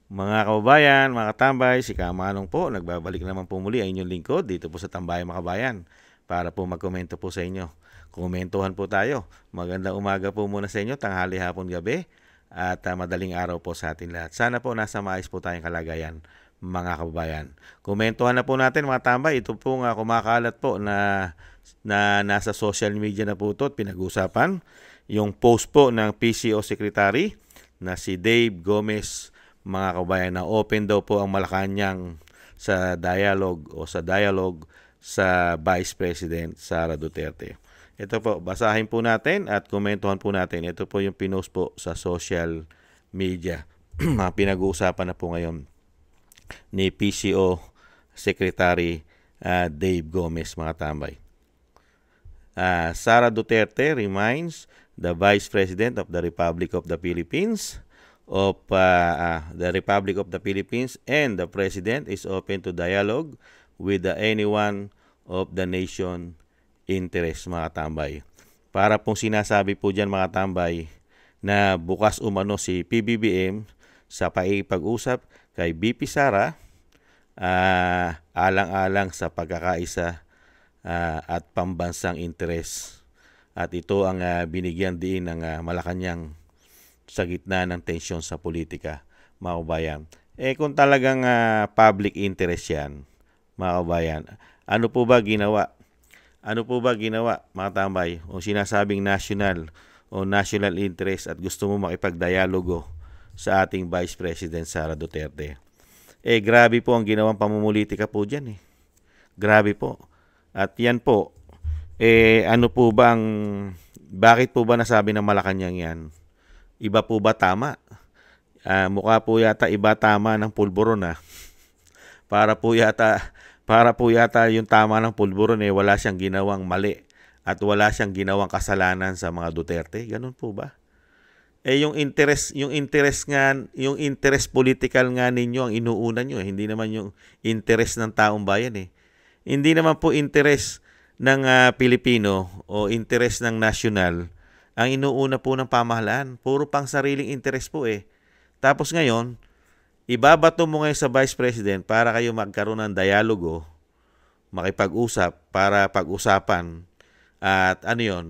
Mga kababayan, mga katambay, si Kamanong po, nagbabalik naman po muli ang inyong lingkod dito po sa Tambayan Makabayan para po magkomento po sa inyo. Komentuhan po tayo. Magandang umaga po muna sa inyo, tanghali, hapon, gabi at madaling araw po sa atin lahat. Sana po nasa maayos po tayong kalagayan, mga kababayan. Komentuhan na po natin mga tambay. Ito po nga kumakalat po na nasa social media na po ito at pinag-usapan. Yung post po ng PCO Secretary na si Dave Gomez, mga kabayan, na open daw po ang Malacanang sa dialogue sa Vice President Sara Duterte. Ito po, basahin po natin at komentuhan po natin. Ito po yung pinost po sa social media. Pinag-uusapan na po ngayon ni PCO Secretary Dave Gomez, mga tambay. Sara Duterte reminds the Vice President of the Republic of the Philippines and the President is open to dialogue with anyone of the nation interest, mga tambay. Para pong sinasabi po dyan, mga tambay, na bukas umano si PBBM sa paikipag-usap kay BP Sara alang-alang sa pagkakaisa at pambansang interes. At ito ang binigyan din ng Malacanang sa gitna ng tensyon sa politika, mga kabayan. Kung talagang public interest yan, mga kabayan, ano po ba ginawa? Mga tambay? O sinasabing national interest at gusto mo makipagdialogo sa ating Vice President Sara Duterte. Grabe po ang ginawang pamumulitika po dyan. Grabe po. At yan po, bakit po ba nasabi ng Malacanang yan? Iba po ba tama? Mukha po yata iba tama ng pulburon . Para po yata yung tama ng pulburon wala siyang ginawang mali at wala siyang ginawang kasalanan sa mga Duterte. Ganun po ba? Yung interest political nga ninyo ang inuuna nyo. Hindi naman yung interest ng taong bayan . Hindi naman po interest ng Pilipino o interest ng national ang inuuna po ng pamahalaan. Puro pang sariling interest po . Tapos ngayon, ibabato mo ngayon sa Vice President para kayo magkaroon ng dialogo, makipag-usap, para pag-usapan at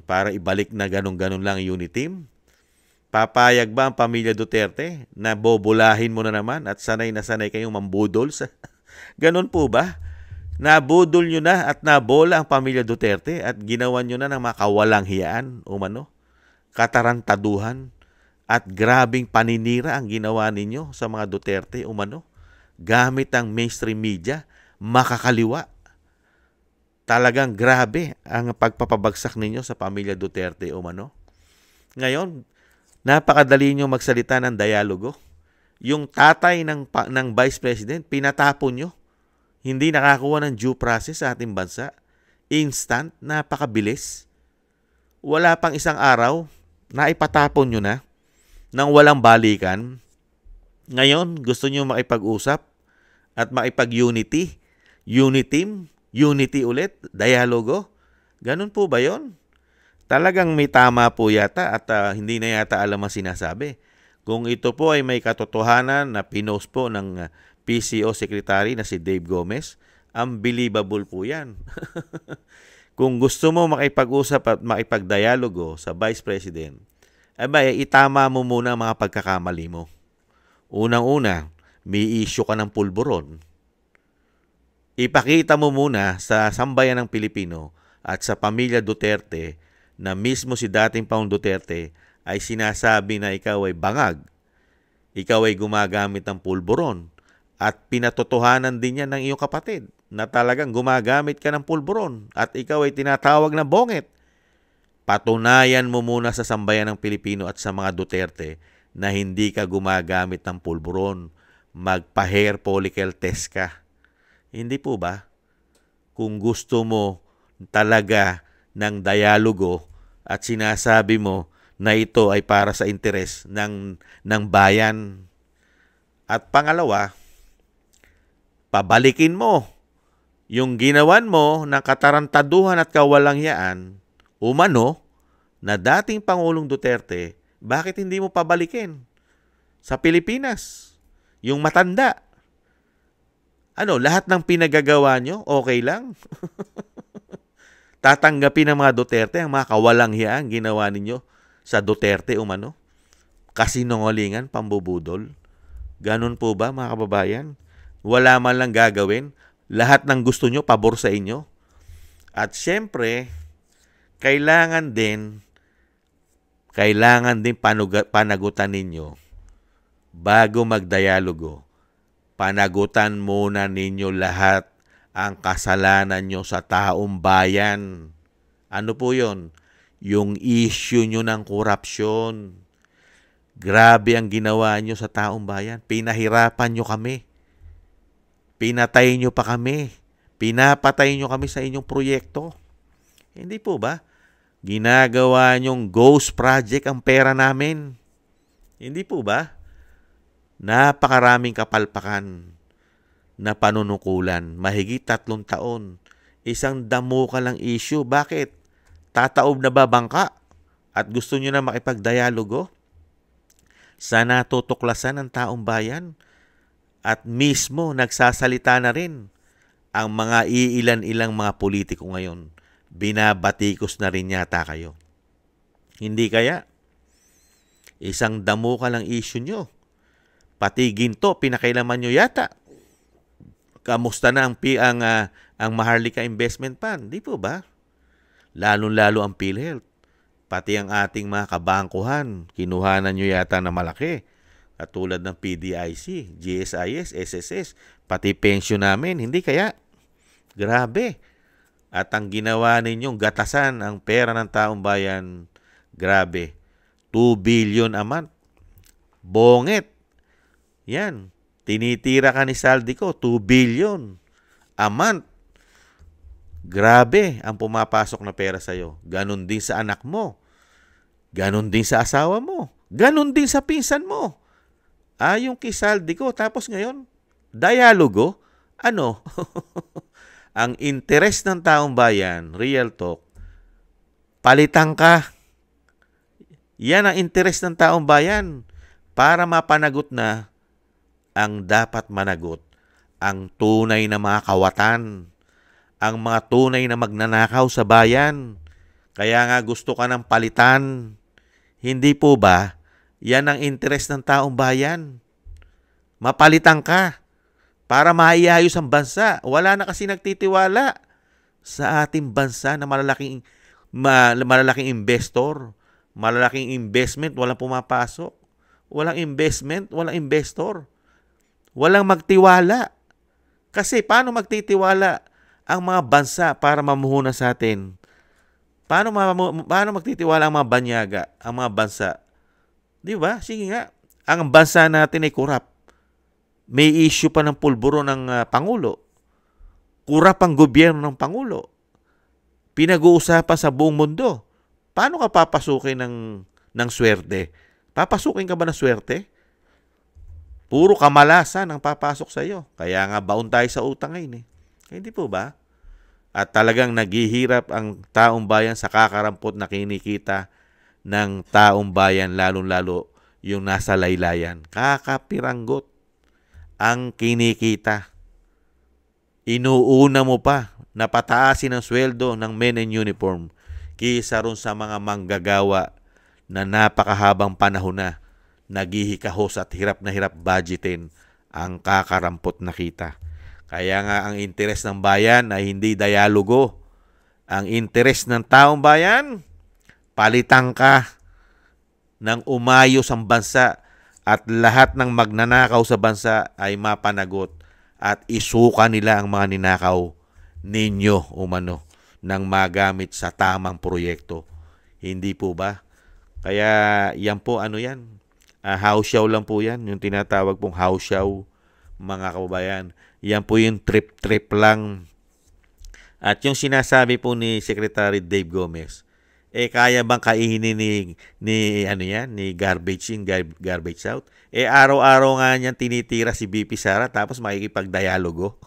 para ibalik na ganun-ganun lang unity team. Papayag ba ang pamilya Duterte na bobolahin mo na naman at sanay na sanay kayong mambudol? Ganun po ba? Nabudol nyo na at nabola ang pamilya Duterte at ginawan nyo na ng makawalang hiyaan katarantaduhan at grabing paninira ang ginawa ninyo sa mga Duterte gamit ang mainstream media, makakaliwa. Talagang grabe ang pagpapabagsak ninyo sa pamilya Duterte Ngayon, napakadali nyo magsalita ng dialogo. Yung tatay ng Vice President, pinatapon nyo. Hindi nakakuha ng due process sa ating bansa. Instant, napakabilis. Wala pang isang araw, naipatapon nyo na nang walang balikan. Ngayon, gusto nyo makipag-usap at makipag-unity. Unity ulit, dialogo. Ganun po ba yon? Talagang may tama po yata at hindi na yata alam ang sinasabi. Kung ito po ay may katotohanan na pinost po ng PCO Secretary na si Dave Gomez, unbelievable po yan. Kung gusto mo makipag-usap at makipag-dialogo sa Vice President, itama mo muna ang mga pagkakamali mo. Unang-una, may issue ka ng pulburon. Ipakita mo muna sa sambayan ng Pilipino at sa pamilya Duterte na mismo si dating Pangulong Duterte ay sinasabi na ikaw ay bangag. Ikaw ay gumagamit ng pulburon. At pinatotohanan din yan ng iyong kapatid na talagang gumagamit ka ng pulburon at ikaw ay tinatawag na bongit. Patunayan mo muna sa sambayan ng Pilipino at sa mga Duterte na hindi ka gumagamit ng pulburon. Magpa-hair follicle test ka. Hindi po ba? Kung gusto mo talaga ng dialogo at sinasabi mo na ito ay para sa interes ng bayan. At pangalawa, pabalikin mo yung ginawan mo ng katarantaduhan at kawalanghiyaan na dating Pangulong Duterte. Bakit hindi mo pabalikin sa Pilipinas? Yung matanda. Ano, lahat ng pinagagawa nyo, okay lang? Tatanggapin ng mga Duterte ang mga kawalang hiyang ginawa ninyo sa Duterte umano? Kasinungalingan, pambubudol? Ganun po ba mga kababayan? Wala man lang gagawin? Lahat ng gusto nyo, pabor sa inyo? At syempre, kailangan din panagutan ninyo bago magdialogo. Panagutan muna ninyo lahat ang kasalanan nyo sa taong bayan. Ano po yun? Yung issue nyo ng korupsyon. Grabe ang ginawa nyo sa taong bayan. Pinahirapan nyo kami. Pinatay nyo pa kami. Pinapatay nyo kami sa inyong proyekto. Hindi po ba? Ginagawa nyong ghost project ang pera namin. Hindi po ba? Napakaraming kapalpakan na panunukulan. Mahigit 3 taon. Isang damo ka lang issue. Bakit? Tataob na ba bangka? At gusto nyo na makipagdialogo? Sa natutuklasan ng taong bayan? At mismo nagsasalita na rin ang mga iilan-ilang mga politiko ngayon. Binabatikos na rin yata kayo. Hindi kaya? Isang damo ka lang issue nyo. Pati ginto, pinakailaman nyo yata. Kamusta na ang Maharlika Investment Fund? Di po ba? Lalo-lalo ang PhilHealth. Pati ang ating mga kabangkuhan, kinuhanan nyo yata na malaki. Katulad ng PDIC, GSIS, SSS, pati pension namin. Hindi kaya? Grabe. At ang ginawa ninyong gatasan ang pera ng taong bayan, grabe. 2 billion a month. Bonget. Yan. Tinitira ka ni Saldico, 2 billion a month. Grabe ang pumapasok na pera sa'yo. Ganon din sa anak mo. Ganon din sa asawa mo. Ganon din sa pinsan mo. Yung kay Saldico. Tapos ngayon, dialogo. Ano? Ang interes ng taong bayan, real talk, palitan ka. Yan ang interes ng taong bayan para mapanagot na ang dapat managot, ang tunay na mga kawatan, ang mga tunay na magnanakaw sa bayan. Kaya nga gusto ka ng palitan. Hindi po ba? Yan ang interes ng taong bayan. Mapalitan ka para maiayos ang bansa. Wala na kasi nagtitiwala sa ating bansa na malalaking investor, malalaking investment, walang pumapasok. Walang investment, walang investor. Walang magtiwala. Kasi paano magtitiwala ang mga bansa para mamuhunan sa atin? Paano magtitiwala ang mga banyaga, ang mga bansa? Di ba? Sige nga. Ang bansa natin ay korap. May issue pa ng pulburo ng Pangulo. Korap ang gobyerno ng Pangulo. Pinag-uusapan sa buong mundo. Paano ka papasukin ng swerte? Papasukin ka ba ng swerte? Puro kamalasan ang papasok sa iyo. Kaya nga baon tayo sa utang ngayon. Hindi po ba? At talagang naghihirap ang taong bayan sa kakarampot na kinikita ng taong bayan, lalong-lalo yung nasa laylayan. Kakapiranggot ang kinikita. Inuuna mo pa na pataasin ang sweldo ng men in uniform kaysa ron sa mga manggagawa na napakahabang panahon na naghihikahos at hirap na hirap budgetin ang kakarampot na kita. Kaya nga ang interes ng bayan ay hindi dialogo. Ang interes ng taong bayan, palitan ka ng umayos ang bansa at lahat ng magnanakaw sa bansa ay mapanagot at isuka nila ang mga ninakaw ninyo umano nang magamit sa tamang proyekto. Hindi po ba? Kaya yan po yan. House show lang po yan. Yung tinatawag pong house show, mga kababayan. Yan po yung trip-trip lang. At yung sinasabi po ni Secretary Dave Gomez, kaya bang kainin ni garbage in, garbage out? Araw-araw nga niyan tinitira si BP Sara tapos makikipagdialogo.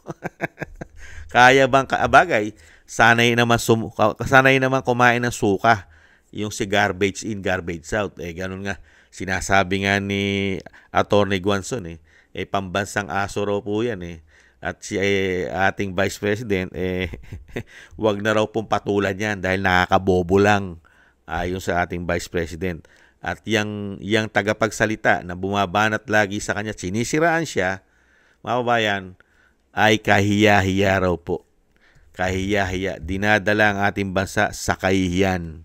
Kaya bang bagay? Sanay naman kumain ng suka yung si garbage in, garbage out. Ganun nga. Sinasabi nga ni Attorney Guanzon pambansang aso raw po yan At si ating Vice President, wag na raw pong patulan yan dahil nakakabobo lang ayon sa ating Vice President. At yang tagapagsalita na bumabanat lagi sa kanya, sinisiraan siya, mga kababayan, ay kahiya-hiya raw po. Kahiya-hiya. Dinadala ang ating bansa sa kahihiyan.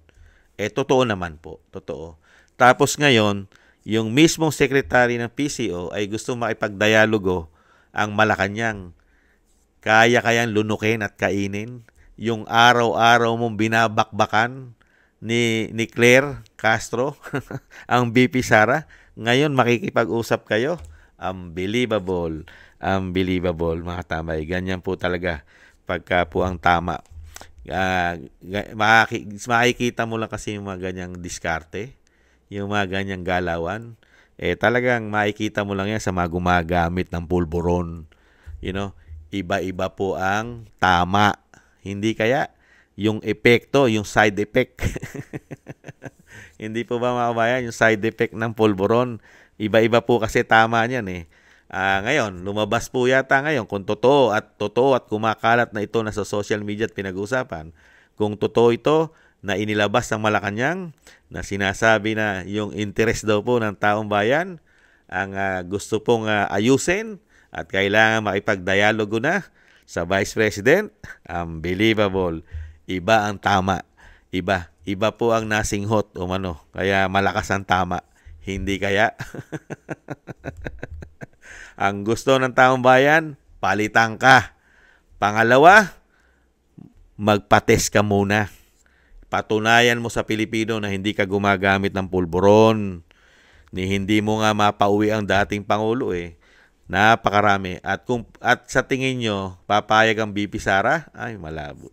Totoo naman po. Totoo. Tapos ngayon, yung mismong secretary ng PCO ay gusto makipagdialogo ang Malacanang. Kaya kayang lunukin at kainin yung araw-araw mong binabakbakan ni Claire Castro, ang VP Sara. Ngayon makikipag-usap kayo. Unbelievable. Unbelievable, mga tambay. Ganyan po talaga pagka po ang tama. Makikita mo lang kasi yung mga ganyang diskarte, yung mga ganyang galawan. Talagang makikita mo lang yan sa mga gumagamit ng pulburon. Iba-iba po ang tama. Hindi kaya yung epekto, yung side effect. Hindi po ba, mga kabayan, yung side effect ng pulburon, iba-iba po kasi tama niyan ngayon, lumabas po yata ngayon kung totoo at kumakalat na ito na sa social media at pinag-usapan. Kung totoo ito na inilabas ng Malacanang na sinasabi na yung interest daw po ng taong bayan ang gusto pong ayusin at kailangan makipag-dialogo na sa Vice President, unbelievable. Iba ang tama. Iba po ang nasinghot umano. Kaya malakas ang tama. Hindi kaya? Ang gusto ng taong bayan, palitan ka. Pangalawa, magpates ka muna. Patunayan mo sa Pilipino na hindi ka gumagamit ng pulburon. Ni hindi mo nga mapauwi ang dating Pangulo Napakarami. At sa tingin nyo, papayag ang VP Sara? Ay, malabo.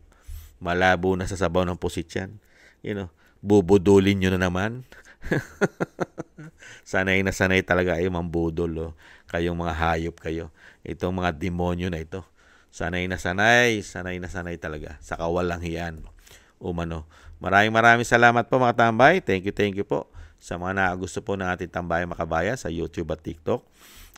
Malabo na sa sabaw ng pusit yan. Bubudulin nyo na naman. Sanay na sanay talaga kayo mambudol. Kayong mga hayop kayo. Itong mga demonyo na ito. Sanay na sanay talaga. Sa kawalang hiyan. Umano. Maraming salamat po, mga tambay. Thank you po sa mga nakagusto po ng ating Tambayang Makabayan sa YouTube at TikTok.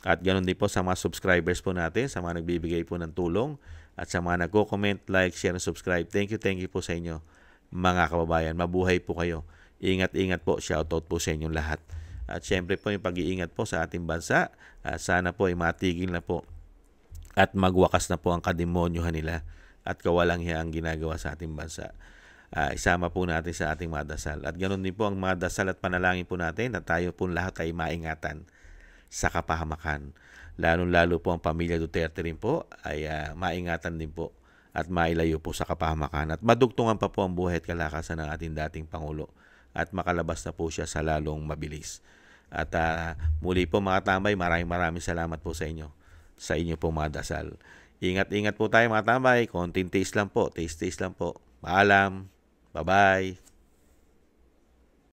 At ganoon din po sa mga subscribers po natin, sa mga nagbibigay po ng tulong, at sa mga nagko-comment, like, share, and subscribe. Thank you po sa inyo, mga kababayan. Mabuhay po kayo. Ingat po. Shoutout po sa inyong lahat. At syempre po yung pag-iingat po sa ating bansa. Sana po ay matigil na po at magwakas na po ang kademonyohan nila at kawalang hiya ang ginagawa sa ating bansa. Isama po natin sa ating mga dasal. At ganoon din po ang mga dasal at panalangin po natin na tayo po lahat ay maingatan sa kapahamakan. Lalo po ang pamilya Duterte rin po ay maingatan din po at mailayo po sa kapahamakan. At madugtungan pa po ang buhay at kalakasan ng ating dating Pangulo at makalabas na po siya sa lalong mabilis. At muli po, mga tambay, maraming salamat po sa inyo. Sa inyo po, mga dasal. Ingat po tayo, mga tambay. Konting taste lang po. Taste lang po. Paalam. Bye-bye.